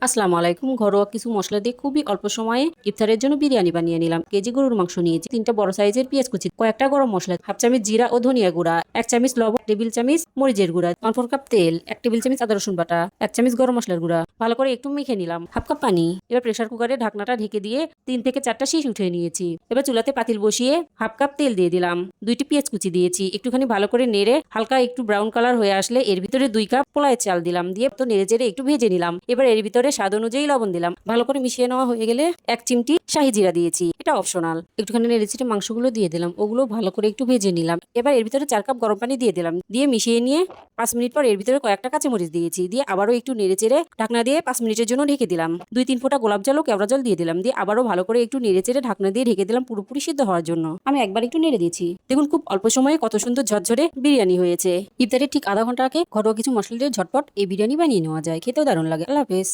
আসসালামু আলাইকুম। ঘরোয়া কিছু মশলা দিয়ে খুবই অল্প সময়ে ইফতারের জন্য বিরিয়ানি বানিয়ে নিলাম। কেজি গরুর মাংস নিয়েছি, 3টা বড় সাইজের পেঁয়াজ কুচি, কয়েকটা গরম মশলা, হাফ চামচ জিরা ও ধনিয়া গুঁড়া, 1 চামচ লবণ, টেবিল চামচ মরিচের গুঁড়া, 1/4 কাপ তেল, 1 টেবিল চামচ আদা রসুন বাটা, 1 চামচ গরম মশলার গুঁড়া। ভালো করে একটু মেখে নিলাম, হাফ কাপ পানি। এবার প্রেসার কুকারে ঢাকনাটা ঢেকে দিয়ে 3 থেকে 4টা শীষ উঠিয়ে নিয়েছি। এবার চুলাতে পাতিল বসিয়ে হাফ কাপ তেল দিয়ে দিলাম, 2টি পেঁয়াজ কুচি দিয়েছি, একটুখানি ভালো করে নেড়ে হালকা একটু ব্রাউন কালার হয়ে আসলে এর ভিতরে 2 কাপ পোলাওয়ের চাল দিলাম, দিয়ে তো নেড়ে চেড়ে একটু ভেজে নিলাম। এবার এর ভিতরে স্বাদ অনুযায়ী লবণ দিলাম, ভালো করে মিশিয়ে নেওয়া হয়ে গেলে 1 চিমটি শাহি জিরা দিয়েছি, এটা অপশনাল। একটুখানি নেড়ে চেড়ে মাংসগুলো দিয়ে দিলাম, ওগুলো ভালো করে একটু ভেজে নিলাম। এবার এর ভিতরে 4 কাপ গরম পানি দিয়ে দিলাম, দিয়ে মিশিয়ে নিয়ে 5 মিনিট পর এর ভিতরে কয়েকটা কাঁচামরিচ দিয়েছি, দিয়ে আবারও একটু নেড়ে চেড়ে ঢাকনা দিয়ে 5 মিনিটের জন্য ঢেকে দিলাম। 2-3 ফোঁটা গোলাপ জল ও কেওড়া জল দিয়ে দিলাম, দিয়ে আবারও ভালো করে একটু নেড়ে চেড়ে ঢাকনা দিয়ে ঢেকে দিলাম পুরোপুরি সিদ্ধ হওয়ার জন্য। আমি একবার একটু নেড়ে দিয়েছি, দেখুন খুব অল্প সময়ে কত সুন্দর ঝরঝরে বিরিয়ানি হয়েছে। ইফতারের ঠিক আধা ঘন্টা আগে ঘরোয়া কিছু মশলা দিয়ে ঝটপট এই বিরিয়ানি বানিয়ে নেওয়া যায়, খেতেও দারুণ লাগে। আল্লাহ হাফেজ।